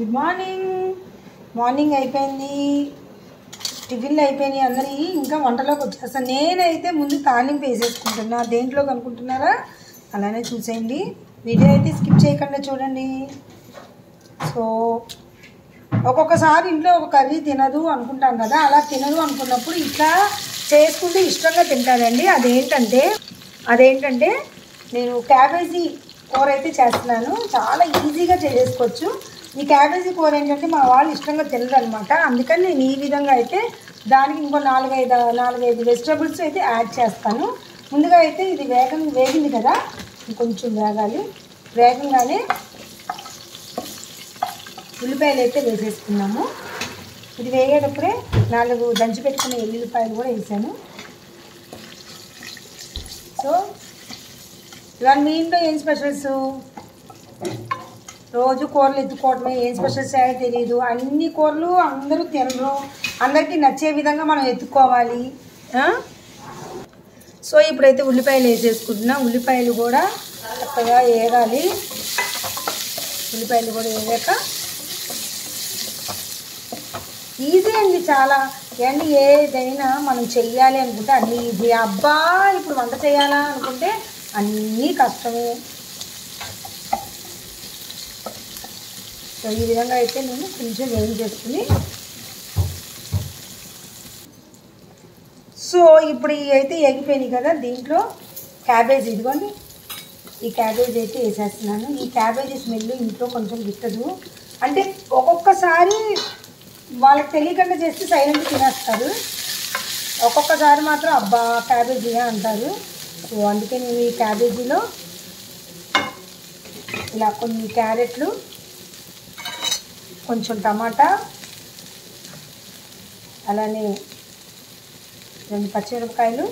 Good morning. Morning అయిపోయింది, టిఫిన్లు అయిపోయినాయి అందరి. ఇంకా వంటలోకి వచ్చేస్తాను. నేనైతే ముందు తాలింపు వేసేసుకుంటున్నా. దేంట్లోకి అనుకుంటున్నారా? అలానే చూసేయండి. వీడియో అయితే స్కిప్ చేయకుండా చూడండి. సో ఒక్కొక్కసారి ఇంట్లో ఒక కర్రీ తినదు అనుకుంటాం కదా, అలా తినదు అనుకున్నప్పుడు ఇట్లా చేసుకుంటే ఇష్టంగా తింటారండి. అదేంటంటే నేను క్యాబేజీ కూర అయితే చేస్తున్నాను. చాలా ఈజీగా చేసుకోవచ్చు. ఈ క్యాబేజీ కూర ఏంటంటే మా వాళ్ళు ఇష్టంగా తినరు అనమాట. అందుకని నేను ఈ విధంగా అయితే దానికి ఇంకో నాలుగైదు వెజిటబుల్స్ అయితే యాడ్ చేస్తాను. ముందుగా అయితే ఇది వేగింది కదా, ఇంకొంచెం వేగాలి. వేగంగానే ఉల్లిపాయలు అయితే వేసేసుకున్నాము. ఇది వేగేటప్పుడే 4 దంచి పెట్టుకున్న ఎల్లుల్లిపాయలు కూడా వేసాను. సో ఇవాళ మీ ఇంట్లో ఏం స్పెషల్స్? రోజు కూరలు ఎత్తుకోవటమే, ఏం స్పెషల్స్ అయ్యో తెలియదు. అన్ని కూరలు అందరూ తినరు, అందరికీ నచ్చే విధంగా మనం ఎత్తుకోవాలి. సో ఇప్పుడైతే ఉల్లిపాయలు వేసేసుకుంటున్నా. ఉల్లిపాయలు కూడా చక్కగా వేగాలి. ఉల్లిపాయలు కూడా వేగాక ఈజీ అండి చాలా. అండి ఏదైనా మనం చెయ్యాలి అనుకుంటే అన్నీ ఈజీ. అబ్బా ఇప్పుడు వంట చేయాలా అనుకుంటే అన్నీ కష్టమే. సో ఈ విధంగా అయితే నేను కొంచెం వేయించేసుకుని, సో ఇప్పుడు అయితే ఎగిపోయినాయి కదా, దీంట్లో క్యాబేజీ, ఇదిగోండి ఈ క్యాబేజీ అయితే వేసేస్తున్నాను. ఈ క్యాబేజీ స్మెల్ ఇంట్లో కొంచెం గిట్టదు. అంటే ఒక్కొక్కసారి వాళ్ళకి తెలియకుండా చేస్తే సైలెంట్ తినేస్తారు, ఒక్కొక్కసారి మాత్రం అబ్బా క్యాబేజీ అంటారు. సో అందుకే నేను ఈ క్యాబేజీలో ఇలా కొన్ని క్యారెట్లు, కొంచెం టమాటా, అలానే 2 పచ్చిమిరపకాయలు,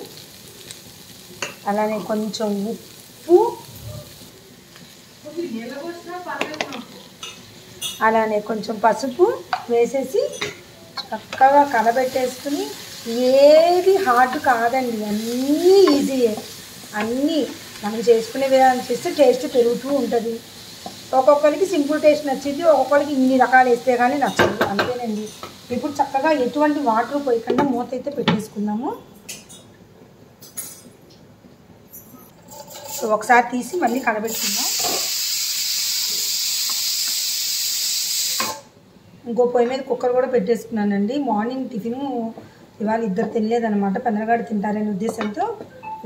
అలానే కొంచెం ఉప్పు, అలానే కొంచెం పసుపు వేసేసి చక్కగా కలబెట్టేసుకుని, ఏది హార్డ్ కాదండి, అన్నీ ఈజీయే. అన్నీ మనం చేసుకునే విధానం చేస్తే టేస్ట్ పెరుగుతూ ఉంటుంది. ఒక్కొక్కరికి సింపుల్ టేస్ట్ నచ్చింది, ఒక్కొక్కరికి ఇన్ని రకాలు వేస్తే కానీ నచ్చదు. అంతేనండి. ఇప్పుడు చక్కగా ఎటువంటి వాటర్ పోయకుండా మూత అయితే పెట్టేసుకుందాము. సో ఒకసారి తీసి మళ్ళీ కలబెట్టుకుందాం. ఇంకో పొయ్యి మీద కుక్కర్ కూడా పెట్టేసుకున్నానండి. మార్నింగ్ టిఫిను ఇవాళ ఇద్దరు తినలేదనమాట, పెద్దగాడు తింటారనే ఉద్దేశంతో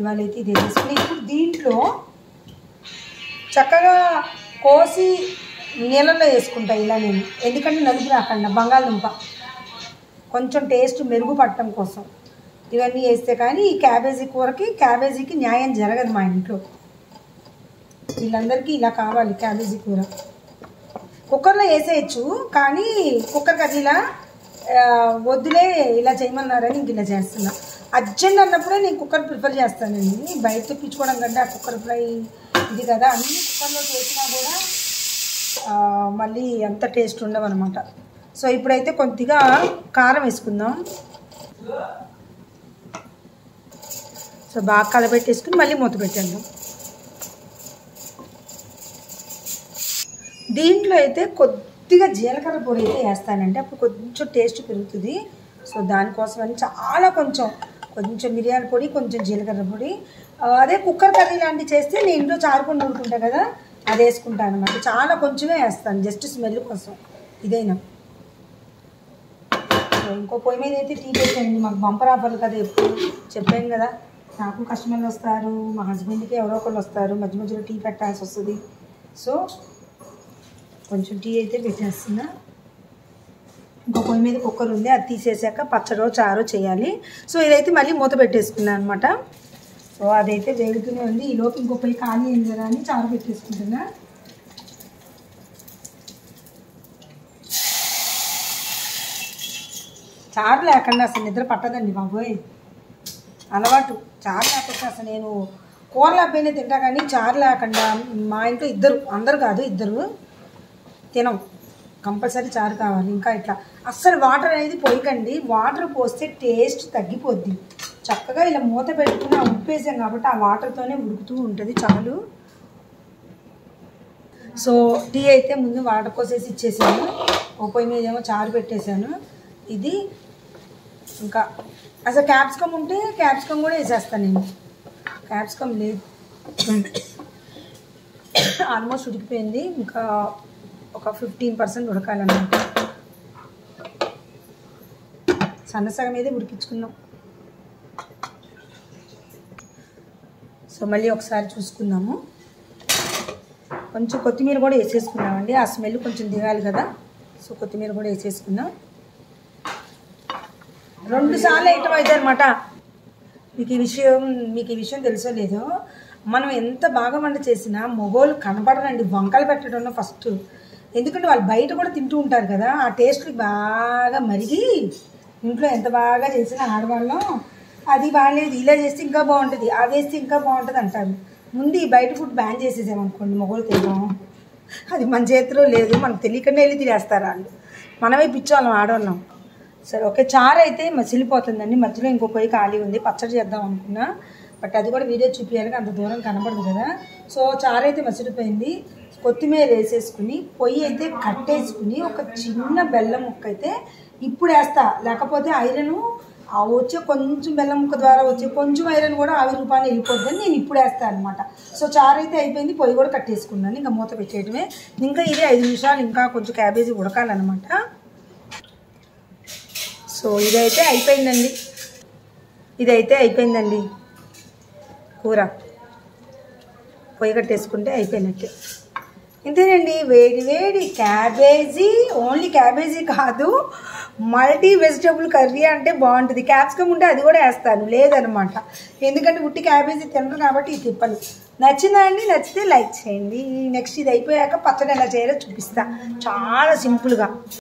ఇవాళ అయితే ఇది వేసుకుని, ఇప్పుడు దీంట్లో చక్కగా కోసి నీళ్ళల్లో వేసుకుంటా ఇలా నేను. ఎందుకంటే నలుపు రాకుండా, బంగాళదుంప కొంచెం టేస్ట్ మెరుగుపడటం కోసం ఇవన్నీ వేస్తే కానీ ఈ క్యాబేజీకి న్యాయం జరగదు మా ఇంట్లో. వీళ్ళందరికీ ఇలా కావాలి క్యాబేజీ కూర. కుక్కర్లో వేసేయచ్చు, కానీ కుక్కర్ కర్రీలా వద్దులే ఇలా చేయమన్నారని ఇంక ఇలా చేస్తున్నా. అర్జెంట్ అన్నప్పుడే నేను కుక్కర్ ప్రిఫర్ చేస్తానండి. బయట తెప్పించుకోవడం కంటే ఆ కుక్కర్ ఫ్రై ఇది కదా, అన్ని కుక్కర్లో చేసినా కూడా మళ్ళీ అంత టేస్ట్ ఉండవు అనమాట. సో ఇప్పుడైతే కొద్దిగా కారం వేసుకుందాం. సో బాగా కలబెట్టేసుకుని మళ్ళీ మూత పెట్టేద్దాం. దీంట్లో అయితే కొద్దిగా జీలకర్ర పొడి అయితే వేస్తానంటే అప్పుడు కొంచెం టేస్ట్ పెరుగుతుంది. సో దానికోసమని చాలా కొంచెం మిరియాల పొడి, కొంచెం జీలకర్ర పొడి. అదే కుక్కర్ కర్రీ లాంటివి చేస్తే నేను ఇంట్లో చారుకొని ఉంటుంటా కదా, అది వేసుకుంటాను అనమాట. చాలా కొంచెమే వేస్తాను, జస్ట్ స్మెల్ కోసం ఇదైనా. సో ఇంకో పొయ్యి మీద అయితే టీ పెట్టండి. మాకు బంపర్ ఆఫర్లు కదా, ఎప్పుడు చెప్పాను కదా, నాకు కస్టమర్లు వస్తారు, మా హస్బెండ్కి ఎవరో ఒకళ్ళు వస్తారు, మధ్య మధ్యలో టీ పెట్టాల్సి వస్తుంది. సో కొంచెం టీ అయితే పెట్టేస్తున్నా. ఇంకో పొయ్యి మీద కుక్కర్ ఉంది, అది తీసేసాక పచ్చడో చారో చేయాలి. సో ఇదైతే మళ్ళీ మూత పెట్టేసుకున్నాను అనమాట. సో అదైతే వేగుతూనే ఉంది. ఈలోపు ఇంకో పొయ్యి ఖాళీ అయింది కదా అని చారు పెట్టేసుకుంటున్నా. చారు లేకుండా అసలు నిద్ర పట్టదండి బాబోయ్. అలవాటు చారు లేకపోతే అసలు నేను కూర లేకపోయినా తింటా, కానీ చారు లేకుండా మా ఇంట్లో అందరు కాదు, ఇద్దరు తినం, కంపల్సరీ చారు కావాలి. ఇంకా ఇట్లా అస్సలు వాటర్ అనేది పోయకండి. వాటర్ పోస్తే టేస్ట్ తగ్గిపోద్ది. చక్కగా ఇలా మూత పెట్టుకుని ఉప్పు వేసాం కాబట్టి ఆ వాటర్తోనే ఉడుకుతూ ఉంటుంది చాలు. సో టీ అయితే ముందు వాటర్ పోసేసి ఇచ్చేసాను. ఓ పొయ్యి మీద ఏమో చారు పెట్టేశాను. ఇది ఇంకా అసలు క్యాప్సికమ్ ఉంటే క్యాప్సికమ్ కూడా వేసేస్తాను నేను. క్యాప్సికమ్ లేదు, ఆల్మోస్ట్ ఉడికిపోయింది. ఇంకా ఒక 15% ఉడకాలన్నమాట. సన్నసగం మీద ఉడికించుకున్నాం. సో మళ్ళీ ఒకసారి చూసుకుందాము. కొంచెం కొత్తిమీర కూడా వేసేసుకున్నామండి, ఆ స్మెల్ కొంచెం దిగాలి కదా. సో కొత్తిమీర కూడా వేసేసుకున్నాం. 2 సార్లు వేయటం అయితే అనమాట. మీకు ఈ విషయం తెలుసో లేదో, మనం ఎంత బాగా వంట చేసినా మగోళ్ళు కనపడరండి వంకలు పెట్టడంలో ఫస్ట్. ఎందుకంటే వాళ్ళు బయట కూడా తింటూ ఉంటారు కదా, ఆ టేస్ట్కి బాగా మరిగి ఇంట్లో ఎంత బాగా చేసినా ఆడవాళ్ళం అది బాగాలేదు, ఇలా చేస్తే ఇంకా బాగుంటుంది, అది వేస్తే ఇంకా బాగుంటుంది అంటారు. ముందు ఈ బయట ఫుడ్ బ్యాన్ చేసేసామనుకోండి, మగోళ్ళు తినడం అది మన చేతిలో లేదు, మనకు తెలియకుండా వెళ్ళి తినేస్తారు వాళ్ళు. మనమే పిచ్చోళ్ళం ఆడవాళ్ళం. సరే ఓకే, చారు అయితే మసిలిపోతుందండి. మధ్యలో ఇంకో పొయ్యి ఖాళీ ఉంది, పచ్చడి చేద్దాం అనుకున్నా, బట్ అది కూడా వీడియో చూపించాలి, అంత దూరం కనబడదు కదా. సో చారు అయితే మసిలిపోయింది. కొత్తిమీర వేసేసుకుని పొయ్యి అయితే కట్టేసుకుని ఒక చిన్న బెల్లం ముక్క అయితే ఇప్పుడు వేస్తా, లేకపోతే ఐరన్ వచ్చే కొంచెం బెల్లం ముక్క ద్వారా వచ్చే కొంచెం ఐరన్ కూడా ఆవిరిపాలు వెళ్ళిపోద్దని నేను ఇప్పుడు వేస్తాను అనమాట. సో చారు అయితే అయిపోయింది, పొయ్యి కూడా కట్టేసుకున్నాను, ఇంకా మూత పెట్టేయటమే. ఇంకా ఇది 5 నిమిషాలు ఇంకా కొంచెం క్యాబేజీ ఉడకాలన్నమాట. సో ఇదైతే అయిపోయిందండి కూర. పొయ్యి కట్టేసుకుంటే అయిపోయినట్టే. ఇంతేనండి, వేడి వేడి క్యాబేజీ. ఓన్లీ క్యాబేజీ కాదు, మల్టీ వెజిటబుల్ కర్రీ అంటే బాగుంటుంది. క్యాప్సికమ్ ఉంటే అది కూడా వేస్తాను, లేదనమాట. ఎందుకంటే ఉట్టి క్యాబేజీ తినరు కాబట్టి ఇది తిప్పలు. నచ్చిందా అండి? నచ్చితే లైక్ చేయండి. నెక్స్ట్ ఇది అయిపోయాక పచ్చడి ఎలా చేయాలో చూపిస్తా, చాలా సింపుల్గా.